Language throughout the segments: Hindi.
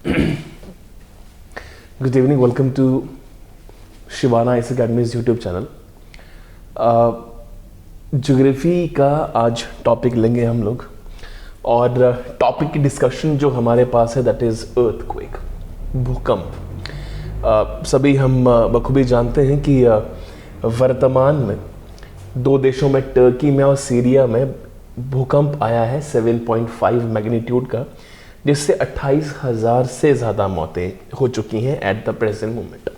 Good evening, welcome to Shivana IAS academy's YouTube channel. Geography का आज टॉपिक लेंगे हम लोग, और टॉपिक की डिस्कशन जो हमारे पास है दैट इज़ अर्थक्वेक, भूकंप। सभी हम बखूबी जानते हैं कि वर्तमान में दो देशों में, टर्की में और सीरिया में भूकंप आया है 7.5 मैग्नीट्यूड का, जिससे 28,000 से ज़्यादा मौतें हो चुकी हैं एट द प्रेजेंट मोमेंट।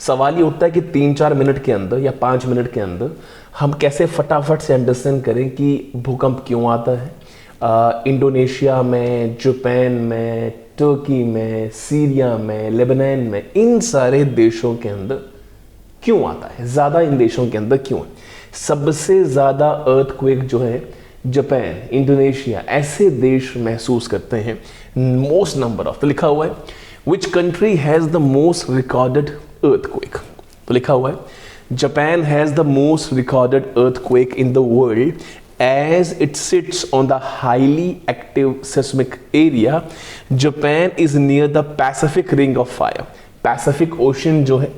सवाल ये उठता है कि 3-4 मिनट के अंदर या 5 मिनट के अंदर हम कैसे फटाफट से अंडरस्टैंड करें कि भूकंप क्यों आता है। इंडोनेशिया में, जापान में, टर्की में, सीरिया में, लेबनान में, इन सारे देशों के अंदर क्यों आता है, ज़्यादा इन देशों के अंदर क्यों है। सबसे ज़्यादा अर्थक्वेक जो है जापान, इंडोनेशिया, ऐसे देश महसूस करते हैं। मोस्ट नंबर ऑफ, तो लिखा हुआ है which country has the most recorded earthquake, तो लिखा हुआ है Japan has the most recorded earthquake in the world as it sits on the highly active seismic area. Japan is near the Pacific Ring of Fire. Pacific ocean जो है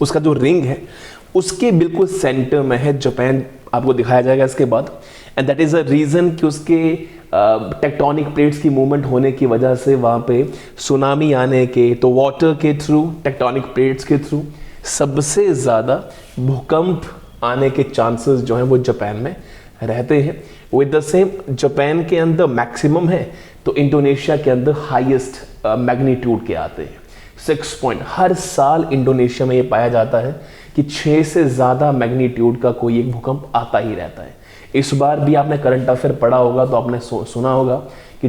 उसका जो रिंग है उसके बिल्कुल सेंटर में है जापान, आपको दिखाया जाएगा इसके बाद। And that is a reason कि उसके टेक्टोनिक प्लेट्स की मूवमेंट होने की वजह से वहाँ पे सुनामी आने के, तो वाटर के थ्रू, टेक्टोनिक प्लेट्स के थ्रू सबसे ज़्यादा भूकंप आने के चांसेस जो हैं वो जापान में रहते हैं। विद द सेम, जापान के अंदर मैक्सिमम है तो इंडोनेशिया के अंदर हाईएस्ट मैग्नीट्यूड के आते हैं 6 पॉइंट। हर साल इंडोनेशिया में ये पाया जाता है कि 6 से ज़्यादा मैग्नीट्यूड का कोई एक भूकंप आता ही रहता है। इस बार भी आपने करंट अफेयर पढ़ा होगा तो आपने सुना होगा कि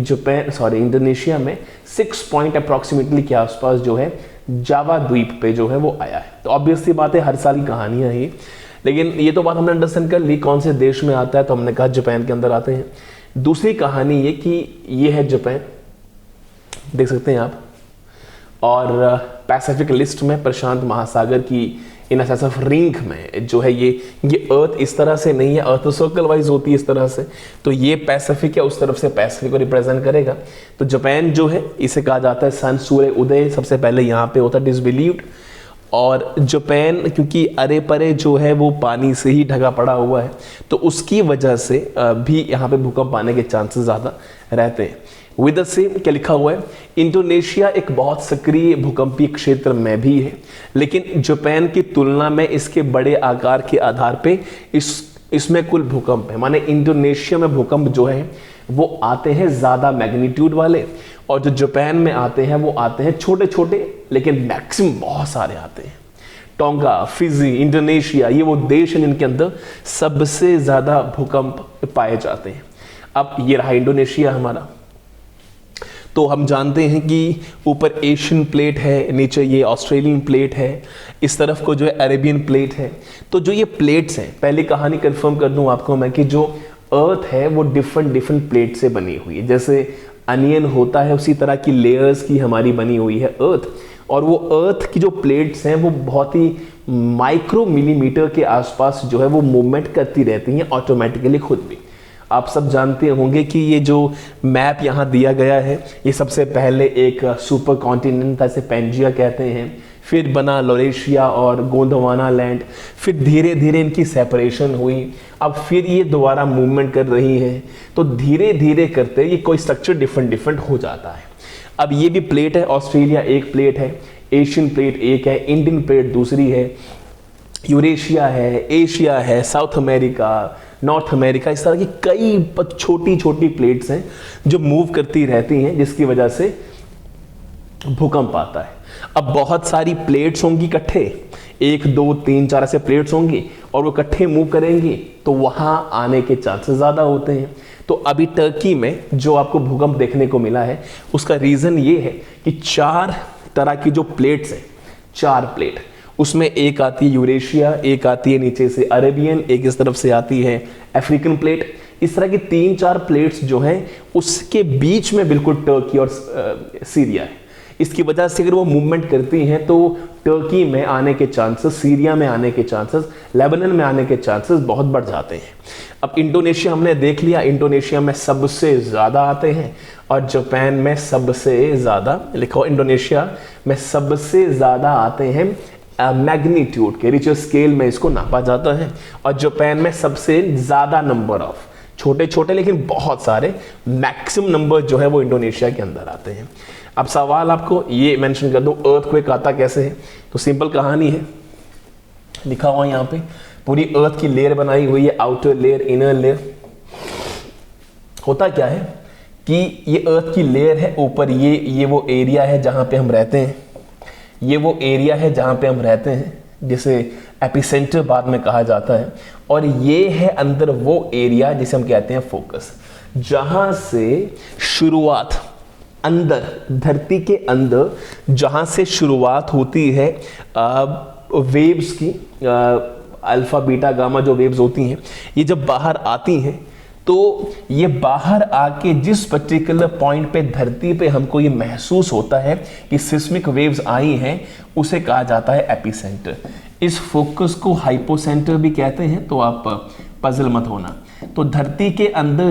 इंडोनेशिया में 6 पॉइंट अप्रॉक्सीमेटली के आसपास जो है जावा द्वीप पे जो है वो आया है। तो ऑब्वियसली बात है, हर साल की कहानियाँ ही, लेकिन ये तो बात हमने अंडरस्टैंड कर ली कौन से देश में आता है, तो हमने कहा जापान के अंदर आते हैं। दूसरी कहानी ये कि ये है जापान, देख सकते हैं आप, और पैसिफिक लिस्ट में प्रशांत महासागर की इन ऑफ रिंग में जो है ये अर्थ इस तरह से नहीं है, अर्थ सर्कल वाइज होती है इस तरह से, तो ये पैसिफिक है, उस तरफ से पैसिफिक को रिप्रेजेंट करेगा। तो जापान जो है इसे कहा जाता है सन, सूर्य उदय सबसे पहले यहाँ पे होता है, इट इज बिलीव्ड। और जापान क्योंकि अरे परे जो है वो पानी से ही ढका पड़ा हुआ है, तो उसकी वजह से भी यहाँ पे भूकंप आने के चांसेस ज़्यादा रहते हैं। विद द सेम, क्या लिखा हुआ है, इंडोनेशिया एक बहुत सक्रिय भूकंपीय क्षेत्र में भी है, लेकिन जापान की तुलना में इसके बड़े आकार के आधार पे इसमें कुल भूकंप है, माने इंडोनेशिया में भूकंप जो है वो आते हैं ज़्यादा मैग्नीट्यूड वाले, और जो जापान में आते हैं वो आते हैं छोटे छोटे, लेकिन मैक्सिमम बहुत सारे आते हैं। टोंगा, फिजी, इंडोनेशिया, ये वो देश हैं जिनके अंदर सबसे ज़्यादा भूकंप पाए जाते हैं। अब ये रहा इंडोनेशिया हमारा, तो हम जानते हैं कि ऊपर एशियन प्लेट है, नीचे ये ऑस्ट्रेलियन प्लेट है, इस तरफ को जो है अरेबियन प्लेट है। तो जो ये प्लेट्स हैं, पहली कहानी कंफर्म कर दूं आपको मैं कि जो अर्थ है वो डिफरेंट प्लेट से बनी हुई है। जैसे अनियन होता है उसी तरह की लेयर्स की हमारी बनी हुई है अर्थ, और वो अर्थ की जो प्लेट्स हैं वो बहुत ही माइक्रो मिलीमीटर के आसपास जो है वो मूवमेंट करती रहती हैं ऑटोमेटिकली खुद भी। आप सब जानते होंगे कि ये जो मैप यहाँ दिया गया है, ये सबसे पहले एक सुपर कॉन्टिनेंट था, इसे पेंजिया कहते हैं, फिर बना लोरेशिया और गोंडवाना लैंड, फिर धीरे धीरे इनकी सेपरेशन हुई, अब फिर ये दोबारा मूवमेंट कर रही है, तो धीरे धीरे करते ये कोई स्ट्रक्चर डिफरेंट हो जाता है। अब ये भी प्लेट है, ऑस्ट्रेलिया एक प्लेट है, एशियन प्लेट एक है, इंडियन प्लेट दूसरी है, यूरेशिया है, एशिया है, साउथ अमेरिका, नॉर्थ अमेरिका, इस तरह की कई छोटी छोटी प्लेट्स हैं जो मूव करती रहती हैं, जिसकी वजह से भूकंप आता है। अब बहुत सारी प्लेट्स होंगी इकट्ठे, 1 2 3 4 ऐसे प्लेट्स होंगी और वो इकट्ठे मूव करेंगी, तो वहां आने के चांसेस ज़्यादा होते हैं। तो अभी टर्की में जो आपको भूकंप देखने को मिला है उसका रीज़न ये है कि 4 तरह की जो प्लेट्स हैं, 4 प्लेट, उसमें एक आती है यूरेशिया, एक आती है नीचे से अरेबियन, एक इस तरफ से आती है अफ्रीकन प्लेट। इस तरह की 3-4 प्लेट्स जो हैं उसके बीच में बिल्कुल टर्की और सीरिया है। इसकी वजह से अगर वो मूवमेंट करती हैं तो टर्की में आने के चांसेस, सीरिया में आने के चांसेस, लेबनान में आने के चांसेस बहुत बढ़ जाते हैं। अब इंडोनेशिया हमने देख लिया, इंडोनेशिया में सबसे ज़्यादा आते हैं और जापान में सबसे ज़्यादा, लिखो इंडोनेशिया में सबसे ज़्यादा आते हैं मैग्नीट्यूड के, रिचर स्केल में इसको नापा जाता है। और जापान में सबसे ज़्यादा नंबर ऑफ, छोटे छोटे लेकिन बहुत सारे मैक्सिमम नंबर जो है वो इंडोनेशिया के अंदर आते हैं। अब सवाल आपको ये मेंशन कर दूं, अर्थक्वेक आता कैसे है? तो सिंपल कहानी है, लिखा हुआ यहाँ पे, पूरी अर्थ की लेयर बनाई हुई है, आउटर लेयर, इनर लेयर। होता क्या है कि ये अर्थ की लेयर है, ऊपर ये वो एरिया है जहाँ पे हम रहते हैं, ये वो एरिया है जहाँ पे हम रहते हैं, जिसे एपिसेंटर बाद में कहा जाता है। और ये है अंदर वो एरिया जिसे हम कहते हैं फोकस, जहाँ से शुरुआत, अंदर धरती के अंदर जहाँ से शुरुआत होती है वेव्स की, अल्फा बीटा गामा जो वेव्स होती हैं, ये जब बाहर आती हैं तो ये बाहर आके जिस पर्टिकुलर पॉइंट पे धरती पे हमको ये महसूस होता है कि सिस्मिक वेव्स आई हैं, उसे कहा जाता है एपिसेंटर। इस फोकस को हाइपोसेंटर भी कहते हैं, तो आप पजल मत होना। तो धरती के अंदर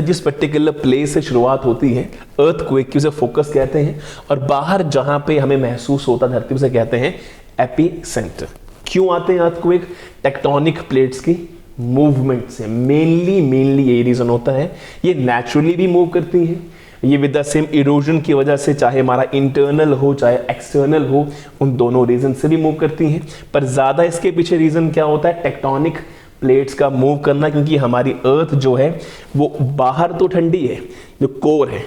जिस पर्टिकुलर प्लेस से शुरुआत होती है, अर्थक्वेक की उसे फोकस कहते हैं, और बाहर जहां पे हमें महसूस होता धरती उसे कहते हैं एपिसेंटर। क्यों आते हैं अर्थक्वेक? टेक्टोनिक प्लेट्स की मूवमेंट से, मेनली यही रीजन होता है। ये नेचुरली भी मूव करती हैं, ये विद द सेम इरोजन की वजह से, चाहे हमारा इंटरनल हो चाहे एक्सटर्नल हो, उन दोनों रीजन से भी मूव करती हैं। पर ज्यादा इसके पीछे रीजन क्या होता है? टेक्टोनिक प्लेट्स का मूव करना, क्योंकि हमारी अर्थ जो है वो बाहर तो ठंडी है, जो कोर है,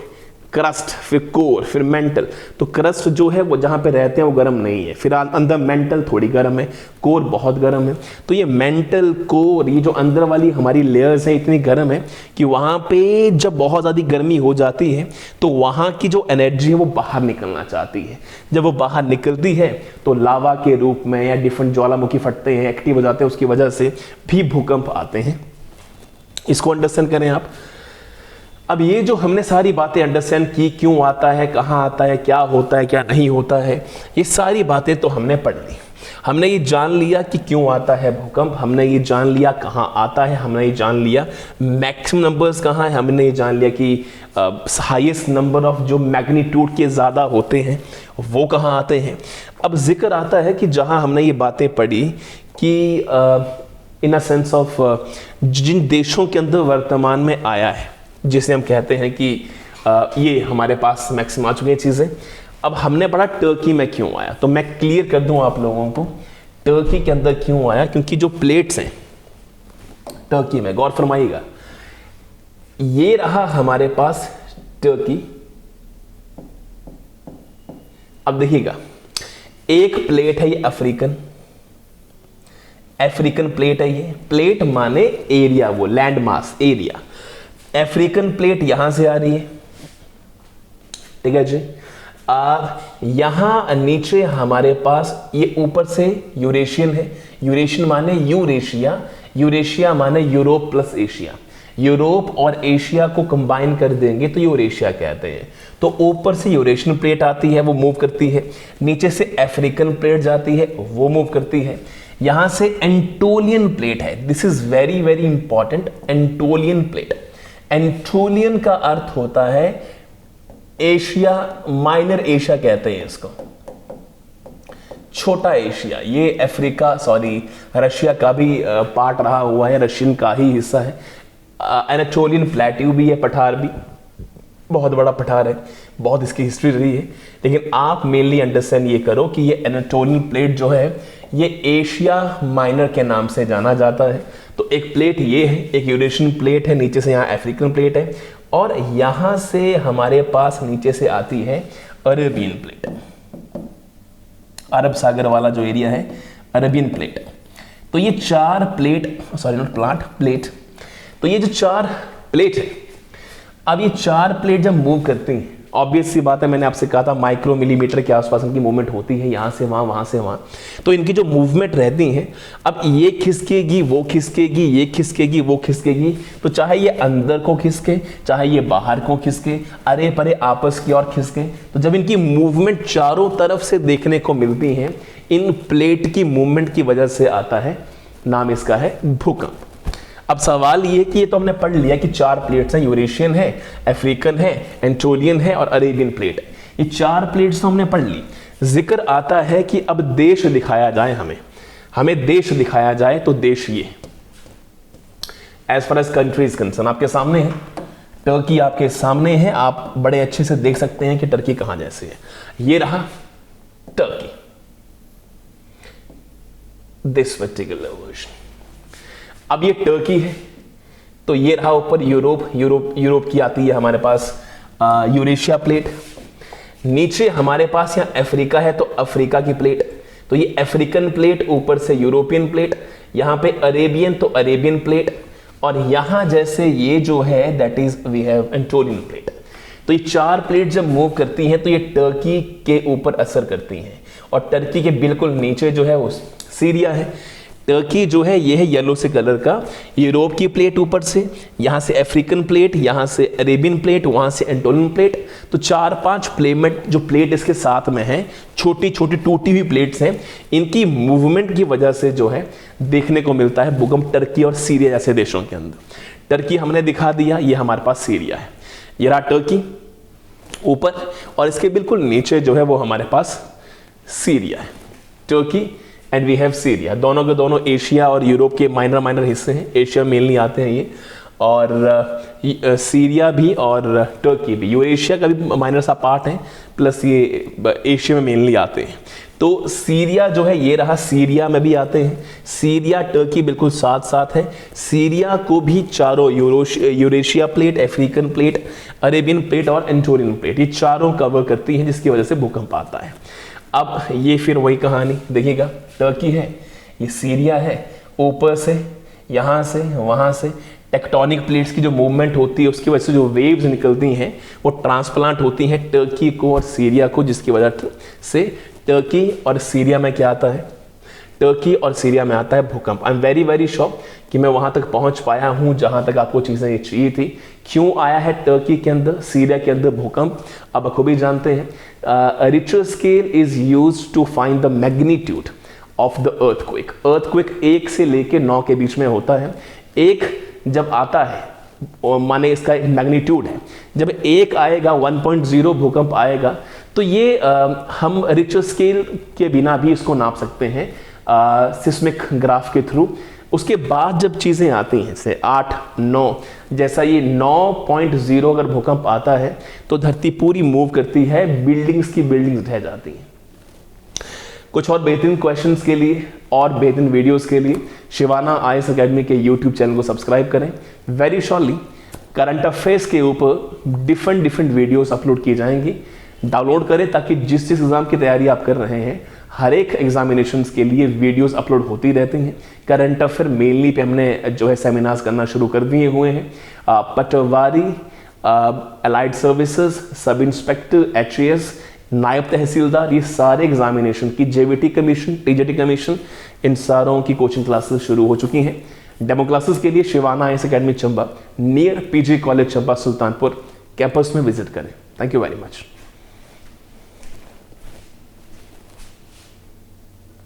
क्रस्ट, फिर कोर, फिर मेंटल। तो क्रस्ट जो है वो जहाँ पे रहते हैं वो गर्म नहीं है, फिर अंदर मेंटल थोड़ी गर्म है, कोर बहुत गर्म है। तो ये मेंटल, कोर, ये जो अंदर वाली हमारी लेयर्स है इतनी गर्म है कि वहाँ पे जब बहुत ज़्यादा गर्मी हो जाती है तो वहाँ की जो एनर्जी है वो बाहर निकलना चाहती है। जब वो बाहर निकलती है तो लावा के रूप में या डिफरेंट ज्वालामुखी फटते हैं, एक्टिव हो जाते हैं, उसकी वजह से भी भूकंप आते हैं। इसको अंडरस्टैंड करें आप। अब ये जो हमने सारी बातें अंडरस्टैंड की, क्यों आता है, कहाँ आता है, क्या होता है, क्या नहीं होता है, ये सारी बातें तो हमने पढ़ ली। हमने ये जान लिया कि क्यों आता है भूकंप, हमने ये जान लिया कहाँ आता है, हमने ये जान लिया मैक्सिमम नंबर्स कहाँ है, हमने ये जान लिया कि हाईएस्ट नंबर ऑफ जो मैग्नीट्यूड के ज़्यादा होते हैं वो कहाँ आते हैं। अब जिक्र आता है कि जहाँ हमने ये बातें पढ़ी कि इन अ सेंस ऑफ जिन देशों के अंदर वर्तमान में आया है, जिसे हम कहते हैं कि ये हमारे पास मैक्सिमम आ चुकी हैं चीज़ें। अब हमने पढ़ा टर्की में क्यों आया, तो मैं क्लियर कर दूं आप लोगों को टर्की के अंदर क्यों आया। क्योंकि जो प्लेट्स हैं टर्की में, गौर फरमाइएगा, ये रहा हमारे पास टर्की। अब देखिएगा, एक प्लेट है ये अफ्रीकन प्लेट है। ये प्लेट माने एरिया, वो land mass area. African plate यहां से आ रही है, ठीक है जी। यहां नीचे हमारे पास ये ऊपर से यूरेशियन है। यूरेशियन माने यूरेशिया, यूरेशिया माने यूरोप प्लस एशिया। यूरोप और एशिया को कंबाइन कर देंगे तो यूरेशिया कहते हैं। तो ऊपर से यूरेशियन प्लेट आती है, वो मूव करती है। नीचे से अफ्रीकन प्लेट जाती है, वो मूव करती है। यहां से एंटोलियन प्लेट है, this is very very important. Anatolian plate, Anatolian का अर्थ होता है एशिया, माइनर एशिया कहते हैं इसको, छोटा एशिया। ये अफ्रीका, सॉरी रशिया का भी पार्ट रहा हुआ है, रशियन का ही हिस्सा है। एनाटोलियन प्लेट्यू भी है, पठार भी, बहुत बड़ा पठार है, बहुत इसकी हिस्ट्री रही है। लेकिन आप मेनली अंडरस्टैंड ये करो कि ये एनाटोलियन प्लेट जो है ये एशिया माइनर के नाम से जाना जाता है। तो एक प्लेट ये है, एक यूरेशियन प्लेट है, नीचे से यहाँ अफ्रीकन प्लेट है, और यहां से हमारे पास नीचे से आती है अरेबियन प्लेट। अरब सागर वाला जो एरिया है, अरेबियन प्लेट। तो ये चार plate, sorry not plot, plate. तो ये जो चार प्लेट है, अब ये चार प्लेट जब मूव करती हैं, ऑब्वियस सी बात है, मैंने आपसे कहा था माइक्रो मिलीमीटर के आसपास इनकी मूवमेंट होती है, यहाँ से वहाँ, वहाँ से वहाँ। तो इनकी जो मूवमेंट रहती हैं, अब ये खिसकेगी, वो खिसकेगी, ये खिसकेगी, वो खिसकेगी। तो चाहे ये अंदर को खिसके, चाहे ये बाहर को खिसके, अरे परे आपस की ओर खिसके। तो जब इनकी मूवमेंट चारों तरफ से देखने को मिलती है, इन प्लेट की मूवमेंट की वजह से आता है, नाम इसका है भूकंप। अब सवाल ये कि ये तो हमने पढ़ लिया कि 4 प्लेट्स हैं, यूरेशियन है, अफ्रीकन है, एंटोलियन है और अरेबियन प्लेट है। ये 4 प्लेट्स तो हमने पढ़ ली। जिक्र आता है कि अब देश दिखाया जाए, हमें देश दिखाया जाए। तो देश ये as far as country is concern आपके सामने है, टर्की आपके सामने है। आप बड़े अच्छे से देख सकते हैं कि टर्की कहां जैसे है। ये रहा टर्की, दिस पर्टिकुलर वर्जन। अब ये टर्की है, तो ये रहा ऊपर यूरोप की आती है हमारे पास यूरेशिया प्लेट। नीचे हमारे पास यहां अफ्रीका है, तो अफ्रीका की प्लेट, तो ये अफ्रीकन प्लेट, ऊपर से यूरोपियन प्लेट, यहां पे अरेबियन तो अरेबियन प्लेट, और यहां जैसे ये जो है that is we have Anatolian plate. तो ये 4 प्लेट जब मूव करती हैं तो ये टर्की के ऊपर असर करती हैं, और टर्की के बिल्कुल नीचे जो है वो सीरिया है। टर्की जो है ये है येलो से कलर का, यूरोप की प्लेट ऊपर से, यहाँ से अफ्रीकन प्लेट, यहाँ से अरेबियन प्लेट, वहाँ से एंटोलियन प्लेट। तो 4-5 प्लेट जो प्लेट इसके साथ में है, छोटी छोटी टूटी हुई प्लेट्स हैं, इनकी मूवमेंट की वजह से जो है देखने को मिलता है भूकंप टर्की और सीरिया जैसे देशों के अंदर। टर्की हमने दिखा दिया, ये हमारे पास सीरिया है। ये रहा टर्की ऊपर, और इसके बिल्कुल नीचे जो है वो हमारे पास सीरिया है। Turkey and we have Syria, दोनों के दोनों एशिया और यूरोप के माइनर हिस्से हैं। एशिया मेनली आते हैं ये, और सीरिया भी और टर्की भी, यूरेशिया का भी माइनर सा पार्ट है, प्लस ये एशिया में मेनली आते हैं। तो सीरिया जो है ये रहा, सीरिया में भी आते हैं। सीरिया टर्की बिल्कुल साथ साथ है। सीरिया को भी चारों Eurasia plate, African plate, Arabian plate और एंटोलियन प्लेट, ये चारों कवर करती हैं, जिसकी वजह से भूकंप आता है। अब ये फिर वही कहानी देखिएगा, टर्की है, ये सीरिया है, ऊपर से यहाँ से वहाँ से टेक्टोनिक प्लेट्स की जो मूवमेंट होती है उसकी वजह से जो वेव्स निकलती हैं वो ट्रांसप्लांट होती हैं टर्की को और सीरिया को, जिसकी वजह से टर्की और सीरिया में क्या आता है, टर्की और सीरिया में आता है भूकंप। आई एम वेरी श्योर कि मैं वहाँ तक पहुँच पाया हूँ जहाँ तक आपको चीज़ें ये चाहिए थी। क्यों आया है टर्की के अंदर, सीरिया के अंदर भूकंप, अब खूबी जानते हैं। Richter scale is used to find the magnitude of the earthquake. Earthquake 1 से लेके 9 के बीच में होता है। 1 जब आता है और माने इसका एक मैग्नीट्यूड है, जब 1 आएगा 1.0 भूकंप आएगा, तो ये हम रिक्टर स्केल के बिना भी इसको नाप सकते हैं सिस्मिक ग्राफ के थ्रू। उसके बाद जब चीज़ें आती हैं से 8, 9, जैसा ये 9.0 अगर भूकंप आता है तो धरती पूरी मूव करती है, बिल्डिंग्स की बिल्डिंग्स ढह जाती हैं। कुछ और बेहतरीन क्वेश्चंस के लिए और बेहतरीन वीडियोस के लिए शिवाना आईएएस अकेडमी के यूट्यूब चैनल को सब्सक्राइब करें। वेरी शॉर्टली करंट अफेयर्स के ऊपर डिफरेंट वीडियोस अपलोड की जाएंगी, डाउनलोड करें ताकि जिस एग्ज़ाम की तैयारी आप कर रहे हैं हर एक एग्जामिनेशंस के लिए वीडियोस अपलोड होती रहती हैं। करंट अफेयर मेनली पे हमने जो है सेमिनार्स करना शुरू कर दिए हुए हैं। Patwari, allied services, sub inspector, HAS, naib tehsildar, ये सारे एग्जामिनेशन की JVT कमीशन, TJT कमीशन, इन सारों की कोचिंग क्लासेस शुरू हो चुकी हैं। डेमो क्लासेस के लिए Sivana IAS academy Chamba near PG college Chamba Sultanpur campus में विजिट करें। Thank you very much.